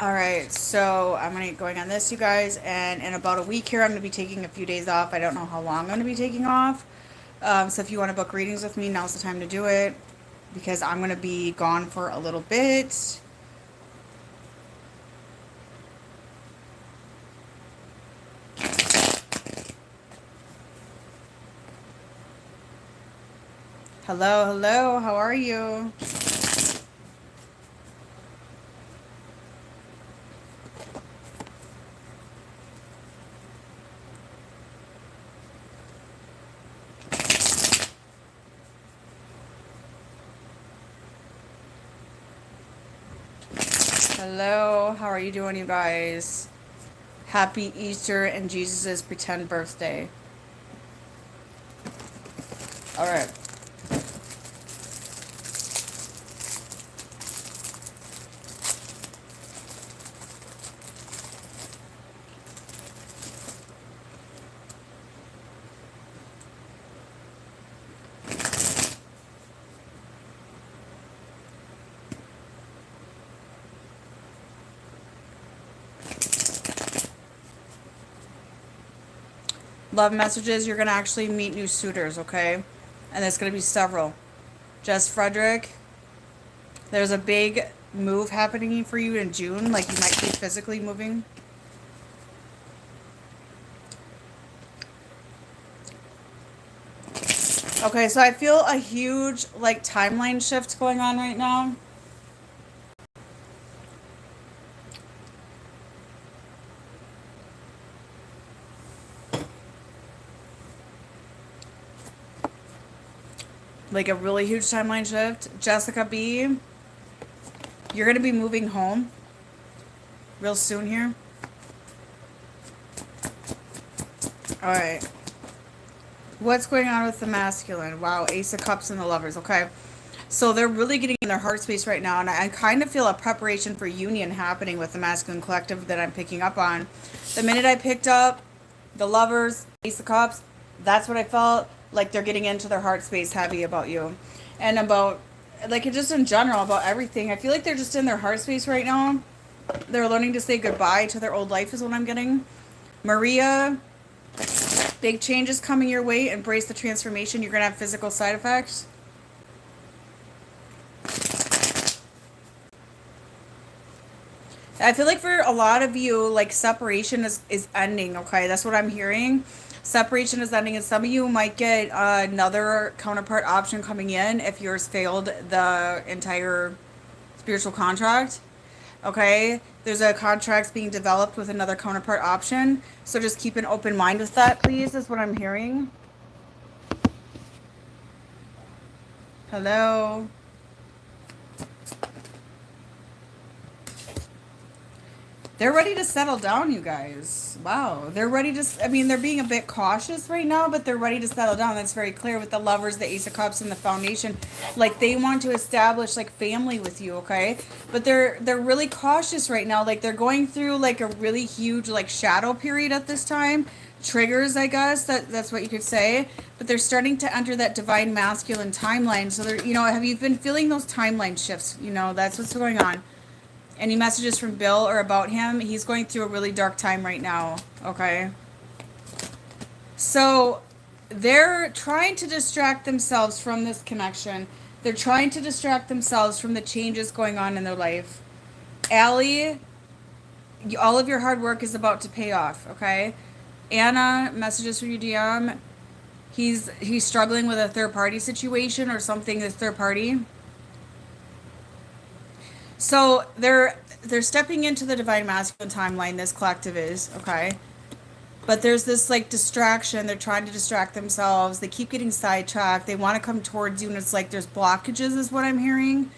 All right, so I'm gonna get going on this, you guys, and in about a week here, I'm gonna be taking a few days off. I don't know how long I'm gonna be taking off. So if you want to book readings with me, now's the time to do it because I'm gonna be gone for a little bit. Hello, hello, how are you? Hello, how are you doing, you guys? Happy Easter and Jesus' pretend birthday. All right. Love messages, you're gonna actually meet new suitors, okay? And there's gonna be several. Jess Frederick, there's a big move happening for you in June, like you might be physically moving. Okay, so I feel a huge like timeline shift going on right now. Like a really huge timeline shift. Jessica B, you're gonna be moving home real soon here. Alright. What's going on with the masculine? Wow, Ace of Cups and the Lovers. Okay. So they're really getting in their heart space right now, and I kind of feel a preparation for union happening with the masculine collective that I'm picking up on. The minute I picked up the Lovers, Ace of Cups, that's what I felt like they're getting into their heart space heavy about you. And about, like, just in general, about everything. I feel like they're just in their heart space right now. They're learning to say goodbye to their old life, is what I'm getting. Maria, big changes coming your way. Embrace the transformation. You're going to have physical side effects. I feel like for a lot of you, like separation is ending, okay? That's what I'm hearing. Separation is ending, and some of you might get another counterpart option coming in if yours failed the entire spiritual contract. Okay? There's a contract being developed with another counterpart option. So just keep an open mind with that, please, is what I'm hearing. Hello? They're ready to settle down, you guys. Wow. They're ready to, I mean, they're being a bit cautious right now, but they're ready to settle down. That's very clear with the Lovers, the Ace of Cups, and the Foundation. Like, they want to establish, like, family with you, okay? But they're really cautious right now. Like, they're going through, like, a really huge, like, shadow period at this time. Triggers, I guess. That's what you could say. But they're starting to enter that divine masculine timeline. So, they're, you know, have you been feeling those timeline shifts? You know, that's what's going on. Any messages from Bill or about him? He's going through a really dark time right now, okay? So they're trying to distract themselves from this connection. They're trying to distract themselves from the changes going on in their life. Allie, all of your hard work is about to pay off, okay? Anna, messages from your DM. He's struggling with a third party situation or something that's third party. So they're stepping into the divine masculine timeline, this collective is, okay? But there's this like distraction. They're trying to distract themselves. They keep getting sidetracked. They want to come towards you, and it's like there's blockages is what I'm hearing.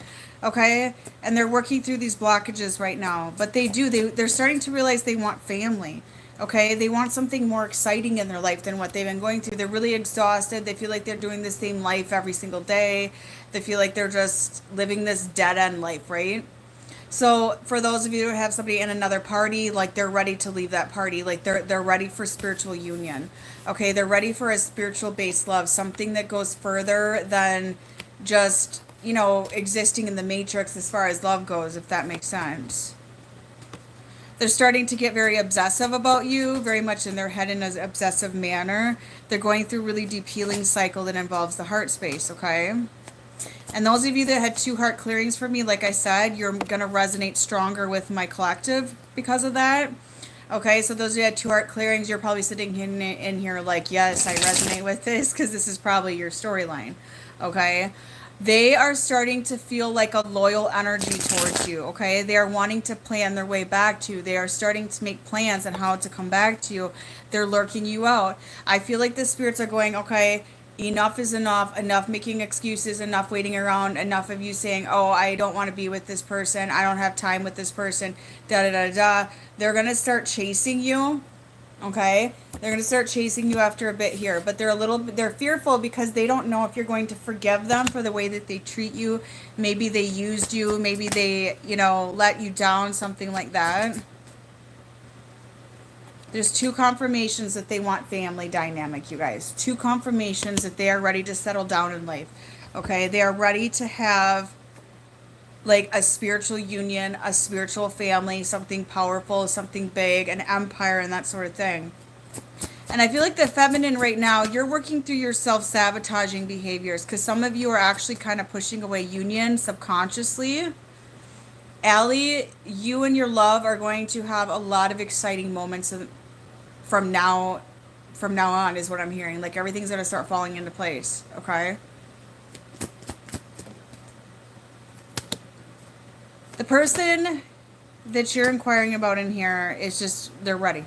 Okay? And they're working through these blockages right now. But they're starting to realize they want family. Okay? They want something more exciting in their life than what they've been going through. They're really exhausted. They feel like they're doing the same life every single day. They feel like they're just living this dead end life, right? So for those of you who have somebody in another party, like they're ready to leave that party, like they're ready for spiritual union. Okay, they're ready for a spiritual based love, something that goes further than just, you know, existing in the matrix as far as love goes, if that makes sense. They're starting to get very obsessive about you, very much in their head in an obsessive manner. They're going through really deep healing cycle that involves the heart space, okay? And those of you that had 2 heart clearings for me, like I said, you're going to resonate stronger with my collective because of that. Okay, so those who had 2 heart clearings, you're probably sitting in here like, yes, I resonate with this because this is probably your storyline. Okay, they are starting to feel like a loyal energy towards you. Okay, they are wanting to plan their way back to you. They are starting to make plans on how to come back to you. They're lurking you out. I feel like the spirits are going, okay, enough is enough, enough making excuses, enough waiting around, enough of you saying, oh, I don't want to be with this person, I don't have time with this person, da da da da. They're going to start chasing you, okay? They're going to start chasing you after a bit here, but they're fearful because they don't know if you're going to forgive them for the way that they treat you. Maybe they used you, maybe they, let you down, something like that. There's 2 confirmations that they want family dynamic, you guys. 2 confirmations that they are ready to settle down in life. Okay, they are ready to have like a spiritual union, a spiritual family, something powerful, something big, an empire, and that sort of thing. And I feel like the feminine right now, you're working through your self-sabotaging behaviors because some of you are actually kind of pushing away union subconsciously. Allie, you and your love are going to have a lot of exciting moments from now on is what I'm hearing. Like everything's going to start falling into place, okay? The person that you're inquiring about in here is just, they're ready.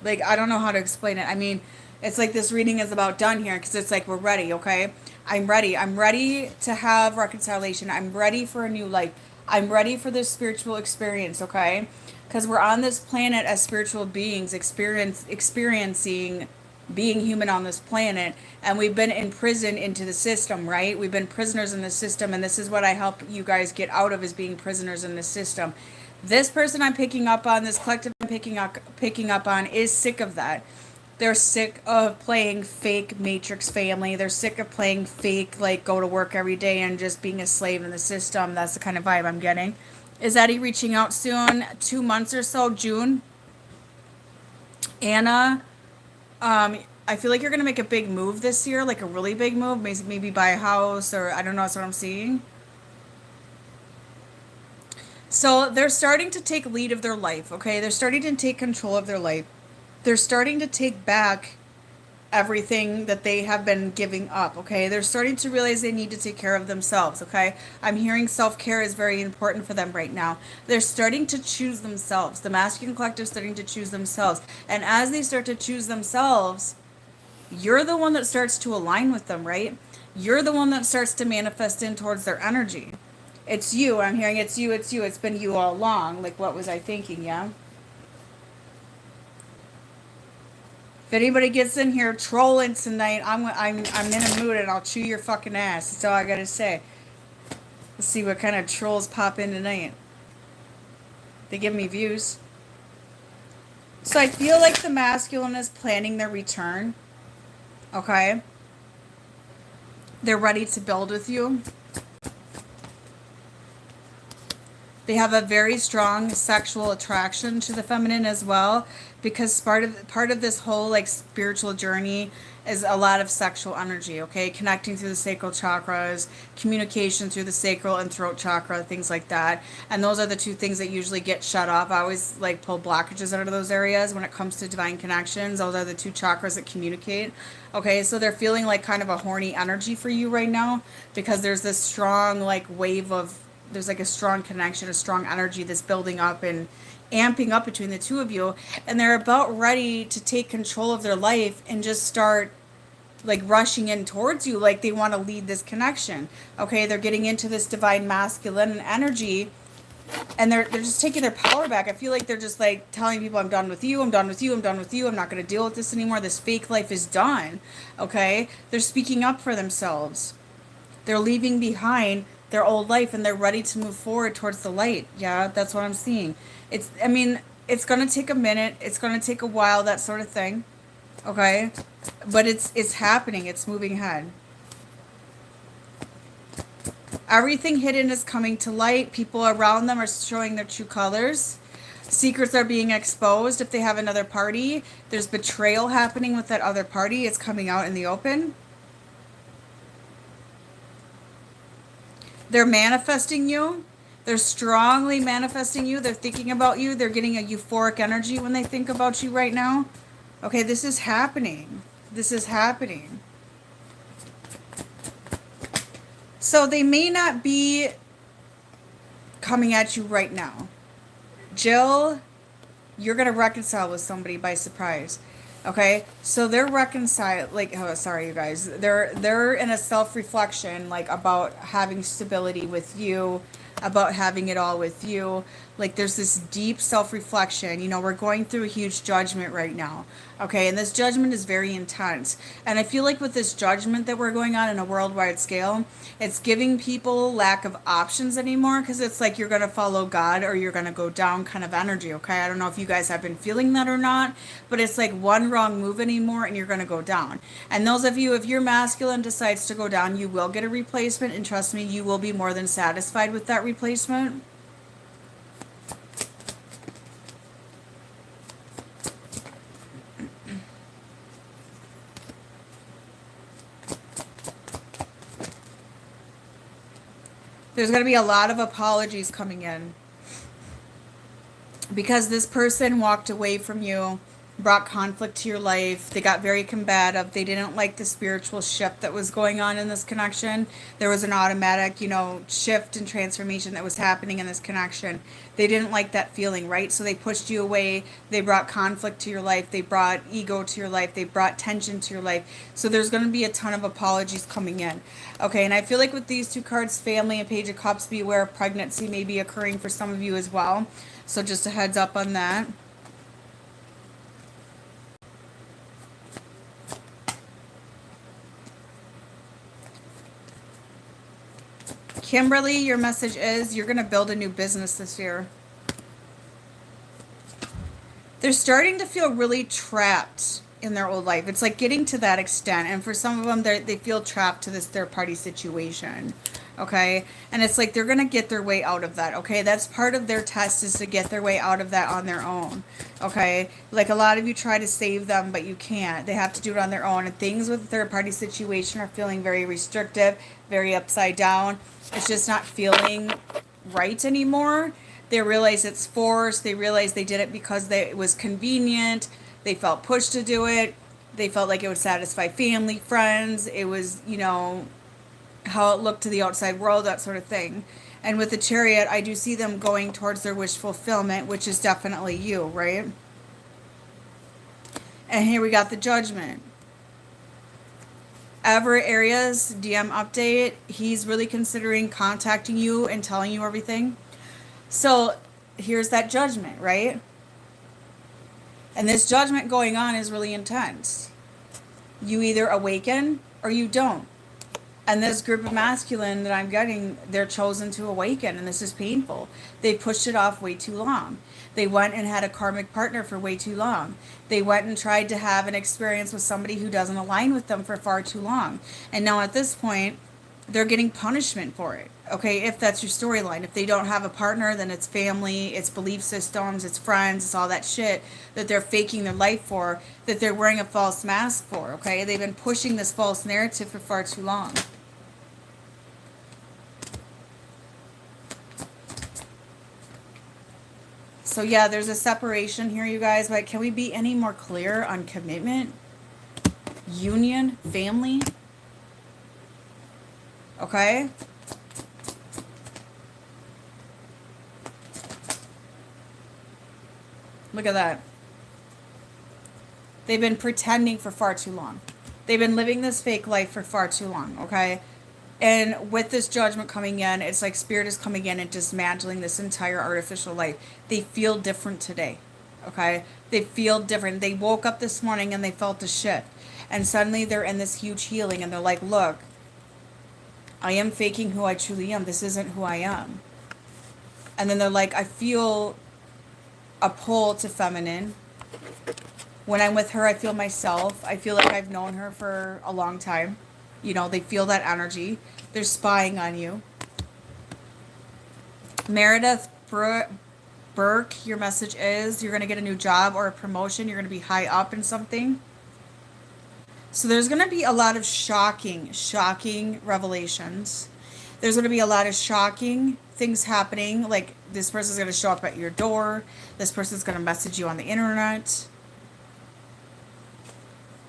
Like, I don't know how to explain it. I mean, it's like this reading is about done here because it's like, we're ready, okay? I'm ready. I'm ready to have reconciliation. I'm ready for a new life. I'm ready for this spiritual experience, okay? Because we're on this planet as spiritual beings, experiencing being human on this planet, and we've been imprisoned into the system, right? We've been prisoners in the system, and this is what I help you guys get out of, is being prisoners in the system. This person I'm picking up on, this collective I'm picking up on, is sick of that. They're sick of playing fake matrix family. They're sick of playing fake, like, go to work every day and just being a slave in the system. That's the kind of vibe I'm getting. Is Eddie reaching out soon? 2 months or so, June. Anna, I feel like you're going to make a big move this year, like a really big move, maybe buy a house, or I don't know, that's what I'm seeing. So they're starting to take lead of their life, okay? They're starting to take control of their life. They're starting to take back everything that they have been giving up, okay? They're starting to realize they need to take care of themselves, okay? I'm hearing self-care is very important for them right now. They're starting to choose themselves. The masculine collective is starting to choose themselves. And as they start to choose themselves, you're the one that starts to align with them, right? You're the one that starts to manifest in towards their energy. It's you. I'm hearing it's you, it's you. It's been you all along. Like, what was I thinking, yeah? If anybody gets in here trolling tonight, I'm in a mood and I'll chew your fucking ass. That's all I gotta say. Let's see what kind of trolls pop in tonight. They give me views. So I feel like the masculine is planning their return. Okay? They're ready to build with you. They have a very strong sexual attraction to the feminine as well, because part of this whole like spiritual journey is a lot of sexual energy, okay? Connecting through the sacral chakras, communication through the sacral and throat chakra, things like that. And those are the 2 things that usually get shut off. I always like pull blockages out of those areas when it comes to divine connections. Those are the 2 chakras that communicate. Okay, so they're feeling like kind of a horny energy for you right now, because there's this strong like wave of, there's like a strong connection, a strong energy that's building up and amping up between the 2 of you, and they're about ready to take control of their life and just start like rushing in towards you, like they want to lead this connection. Okay, they're getting into this divine masculine energy, and they're just taking their power back. I feel like they're just like telling people, I'm done with you, I'm done with you, I'm done with you, I'm not going to deal with this anymore, this fake life is done. Okay, they're speaking up for themselves. They're leaving behind their old life and they're ready to move forward towards the light. Yeah, that's what I'm seeing. It's going to take a minute. It's going to take a while, that sort of thing. Okay? But it's happening. It's moving ahead. Everything hidden is coming to light. People around them are showing their true colors. Secrets are being exposed if they have another party. There's betrayal happening with that other party. It's coming out in the open. They're manifesting you. They're strongly manifesting you. They're thinking about you. They're getting a euphoric energy when they think about you right now. Okay, this is happening. This is happening. So they may not be coming at you right now. Jill, you're going to reconcile with somebody by surprise. Okay, so they're reconciled, like, oh, sorry, you guys. They're in a self-reflection, like, about having stability with you, about having it all with you. Like, there's this deep self-reflection. You know, we're going through a huge judgment right now. Okay, and this judgment is very intense. And I feel like with this judgment that we're going on in a worldwide scale, it's giving people lack of options anymore, because it's like you're going to follow God or you're going to go down kind of energy. Okay, I don't know if you guys have been feeling that or not, but it's like one wrong move anymore and you're going to go down. And those of you, if your masculine decides to go down, you will get a replacement, and trust me, you will be more than satisfied with that replacement. There's going to be a lot of apologies coming in, because this person walked away from you, brought conflict to your life. They got very combative. They didn't like the spiritual shift that was going on in this connection. There was an automatic, you know, shift and transformation that was happening in this connection. They didn't like that feeling, right? So they pushed you away. They brought conflict to your life. They brought ego to your life. They brought tension to your life. So there's going to be a ton of apologies coming in. Okay, and I feel like with these two cards, family and Page of Cups, be aware of pregnancy may be occurring for some of you as well. So just a heads up on that. Kimberly, your message is you're going to build a new business this year. They're starting to feel really trapped in their old life. It's like getting to that extent. And for some of them, they feel trapped to this third party situation. Okay. And it's like they're going to get their way out of that. Okay. That's part of their test, is to get their way out of that on their own. Okay. Like a lot of you try to save them, but you can't. They have to do it on their own. And things with the third party situation are feeling very restrictive, very upside down. It's just not feeling right anymore. They realize it's forced. They realize they did it because it was convenient. They felt pushed to do it. They felt like it would satisfy family, friends. It was, you know, how it looked to the outside world, that sort of thing. And with the Chariot, I do see them going towards their wish fulfillment, which is definitely you, right? And here we got the Judgment. Everett Arias, DM update. He's really considering contacting you and telling you everything. So here's that Judgment, right? And this judgment going on is really intense. You either awaken or you don't. And this group of masculine that I'm getting, they're chosen to awaken, and this is painful. They pushed it off way too long. They went and had a karmic partner for way too long. They went and tried to have an experience with somebody who doesn't align with them for far too long. And now at this point, they're getting punishment for it. Okay, if that's your storyline. If they don't have a partner, then it's family, it's belief systems, it's friends, it's all that shit that they're faking their life for, that they're wearing a false mask for, okay? They've been pushing this false narrative for far too long. So yeah, there's a separation here, you guys, but can we be any more clear on commitment, union, family? Okay? Look at that. They've been pretending for far too long. They've been living this fake life for far too long, okay? And with this judgment coming in, it's like Spirit is coming in and dismantling this entire artificial life. They feel different today, okay? They feel different. They woke up this morning and they felt a shift. And suddenly they're in this huge healing and they're like, look, I am faking who I truly am. This isn't who I am. And then they're like, I feel a pull to feminine. When I'm with her, I feel myself. I feel like I've known her for a long time. You know, they feel that energy. They're spying on you. Meredith Burke, your message is you're going to get a new job or a promotion. You're going to be high up in something. So there's going to be a lot of shocking revelations. There's going to be a lot of shocking things happening. Like this person's going to show up at your door. This person's going to message you on the internet.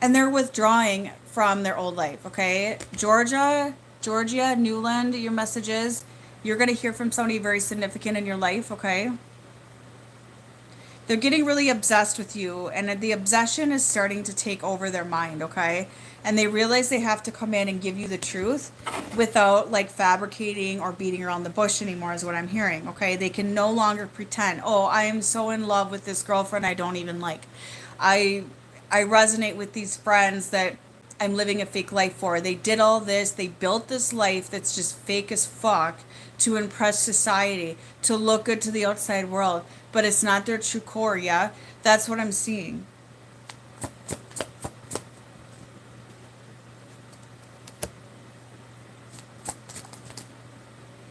And they're withdrawing from their old life, okay? Georgia, Newland, your message is you're going to hear from somebody very significant in your life, okay? They're getting really obsessed with you, and the obsession is starting to take over their mind, okay? And they realize they have to come in and give you the truth without like fabricating or beating around the bush anymore, is what I'm hearing, okay? They can no longer pretend, oh, I am so in love with this girlfriend I don't even like. I resonate with these friends that I'm living a fake life for. They did all this. They built this life that's just fake as fuck to impress society, to look good to the outside world. But it's not their true core, yeah? That's what I'm seeing.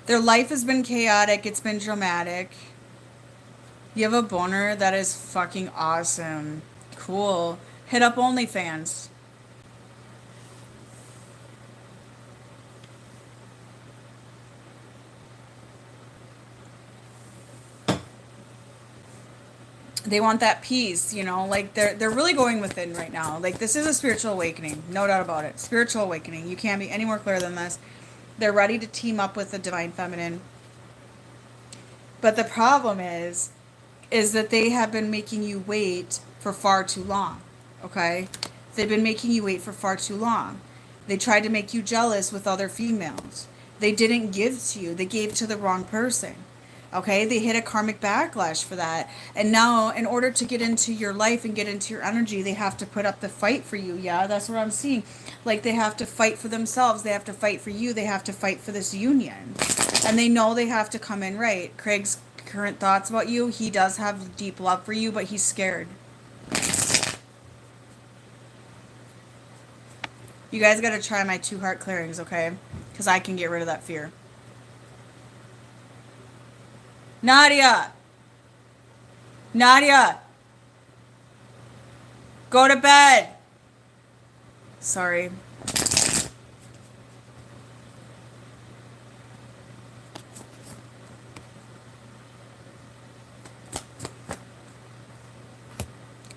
Their life has been chaotic. It's been dramatic. You have a boner? That is fucking awesome. Cool. Hit up OnlyFans. They want that peace, you know, like they're really going within right now. Like this is a spiritual awakening, no doubt about it. Spiritual awakening. You can't be any more clear than this. They're ready to team up with the divine feminine. But the problem is that they have been making you wait for far too long. Okay? They've been making you wait for far too long. They tried to make you jealous with other females. They didn't give to you. They gave to the wrong person. Okay, they hit a karmic backlash for that. And now, in order to get into your life and get into your energy, they have to put up the fight for you. Yeah, that's what I'm seeing. Like, they have to fight for themselves. They have to fight for you. They have to fight for this union. And they know they have to come in right. Craig's current thoughts about you, he does have deep love for you, but he's scared. You guys got to try my 2 heart clearings, okay? Because I can get rid of that fear. Nadia! Go to bed! Sorry.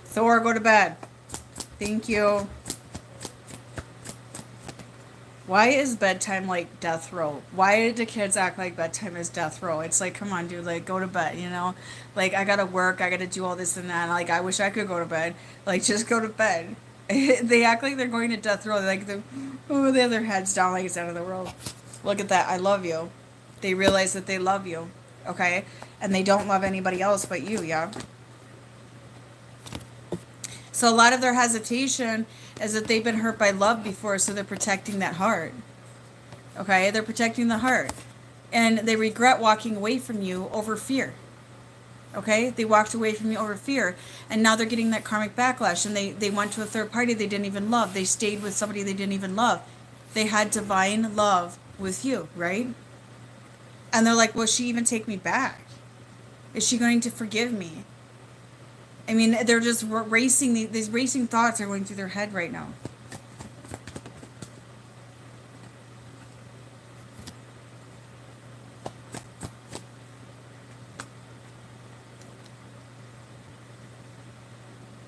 Thor, go to bed. Thank you. Why is bedtime like death row? Why do kids act like bedtime is death row? It's like, come on, dude, like, go to bed, you know? Like, I gotta work, I gotta do all this and that. Like, I wish I could go to bed. Like, just go to bed. They act like they're going to death row. Like, they have their heads down like it's the end of the world. Look at that. I love you. They realize that they love you, okay? And they don't love anybody else but you, yeah? So a lot of their hesitation is that they've been hurt by love before, so they're protecting that heart. Okay? They're protecting the heart. And they regret walking away from you over fear. Okay? They walked away from you over fear. And now they're getting that karmic backlash. And they went to a third party they didn't even love. They stayed with somebody they didn't even love. They had divine love with you, right? And they're like, will she even take me back? Is she going to forgive me? I mean, they're just racing, these racing thoughts are going through their head right now.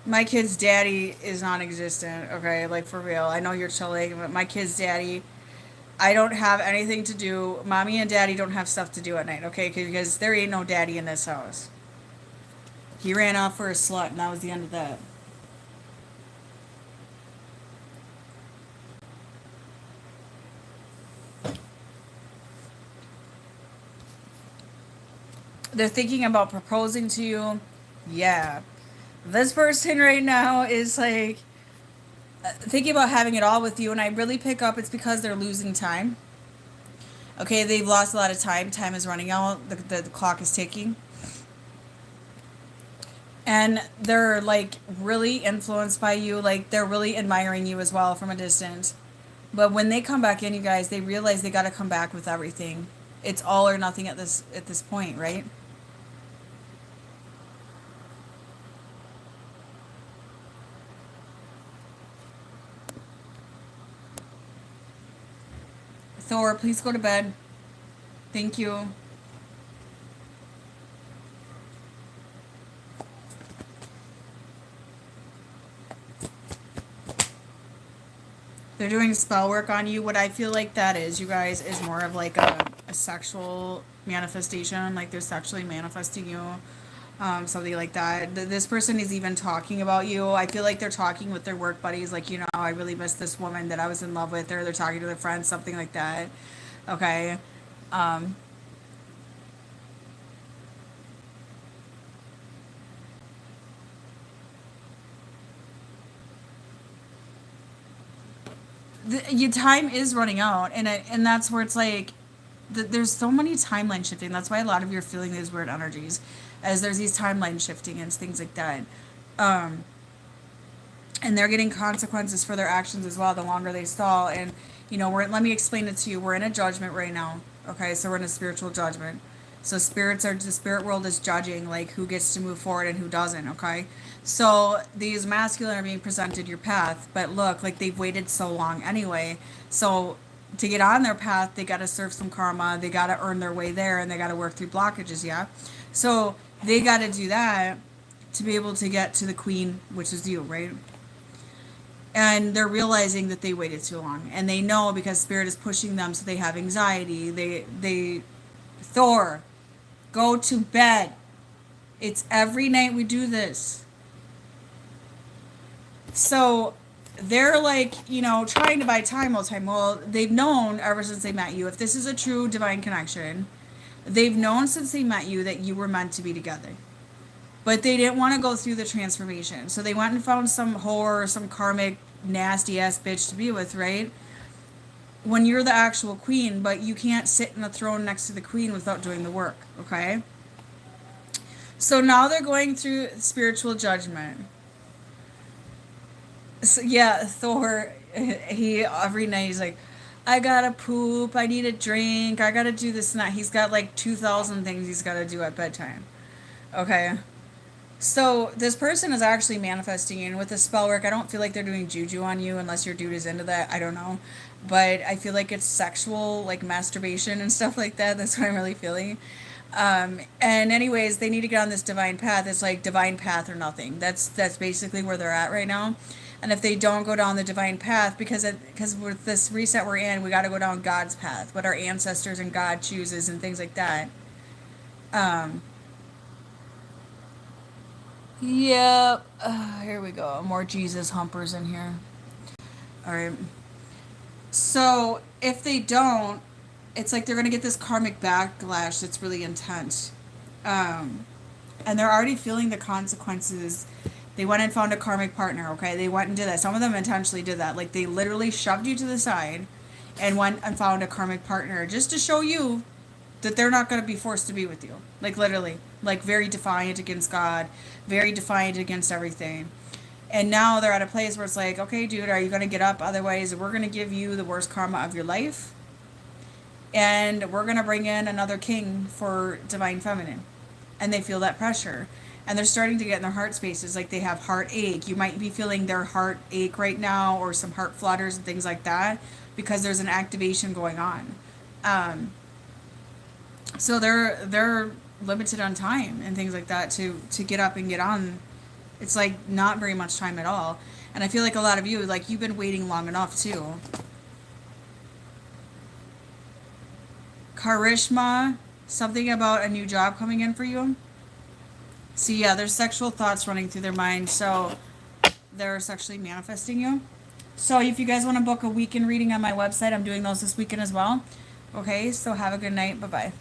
My kid's daddy is non-existent, okay? Like, for real. I know you're chilling, but my kid's daddy, I don't have anything to do. Mommy and daddy don't have stuff to do at night, okay? Because there ain't no daddy in this house. He ran off for a slut, and that was the end of that. They're thinking about proposing to you. Yeah. This person right now is like thinking about having it all with you, and I really pick up it's because they're losing time. Okay, they've lost a lot of time. Time is running out. The clock is ticking. And they're like really influenced by you, like they're really admiring you as well from a distance. But when they come back in, you guys, they realize they got to come back with everything. It's all or nothing at this point, right? Thor, please go to bed. Thank you. They're doing spell work on you. What I feel like that is, you guys, is more of like a sexual manifestation. Like they're sexually manifesting you. Something like that. This person is even talking about you. I feel like they're talking with their work buddies. Like, you know, I really miss this woman that I was in love with. Or they're talking to their friends, something like that. Okay. Um, your time is running out. And that's where it's like, there's so many timeline shifting. That's why a lot of you are feeling these weird energies, as there's these timeline shifting and things like that. Um, and they're getting consequences for their actions as well the longer they stall. And you know, let me explain it to you. We're in a judgment right now. Okay, so we're in a spiritual judgment. So the spirit world is judging like who gets to move forward and who doesn't. Okay, so these masculine are being presented your path, but look, like they've waited so long anyway. So to get on their path, they got to serve some karma, they got to earn their way there, and they got to work through blockages. Yeah, so they got to do that to be able to get to the queen, which is you, right? And they're realizing that they waited too long, and they know because spirit is pushing them, so they have anxiety. They Thor, go to bed. It's every night we do this. So they're like, you know, trying to buy time all the time. Well, they've known ever since they met you, if this is a true divine connection, they've known since they met you that you were meant to be together. But they didn't want to go through the transformation. So they went and found some whore, some karmic, nasty ass bitch to be with, right? When you're the actual queen, but you can't sit in the throne next to the queen without doing the work, okay? So now they're going through spiritual judgment. So yeah, Thor, he every night he's like, I gotta poop, I need a drink, I gotta do this and that. He's got like 2,000 things he's gotta do at bedtime. Okay. So this person is actually manifesting you, and with the spell work, I don't feel like they're doing juju on you unless your dude is into that. I don't know. But I feel like it's sexual, like masturbation and stuff like that. That's what I'm really feeling. And anyways, they need to get on this divine path. It's like divine path or nothing. That's basically where they're at right now. And if they don't go down the divine path, because with this reset we're in, we got to go down God's path, what our ancestors and God chooses and things like that. Um, Yep. Here we go. More Jesus humpers in here. All right. So if they don't, it's like they're gonna get this karmic backlash that's really intense, um, and they're already feeling the consequences. They went and found a karmic partner. Okay, they went and did that. Some of them intentionally did that. Like they literally shoved you to the side, and went and found a karmic partner just to show you that they're not going to be forced to be with you. Like literally, like very defiant against God, very defiant against everything. And now they're at a place where it's like, okay, dude, are you going to get up? Otherwise, we're going to give you the worst karma of your life. And we're going to bring in another king for divine feminine. And they feel that pressure. And they're starting to get in their heart spaces. Like they have heartache. You might be feeling their heartache right now, or some heart flutters and things like that, because there's an activation going on. Um, so they're limited on time and things like that to get up and get on. It's like not very much time at all. And I feel like a lot of you, like you've been waiting long enough too. Karishma, something about a new job coming in for you. See, yeah, there's sexual thoughts running through their mind, so they're sexually manifesting you. So if you guys want to book a weekend reading on my website, I'm doing those this weekend as well. Okay, so have a good night. Bye-bye.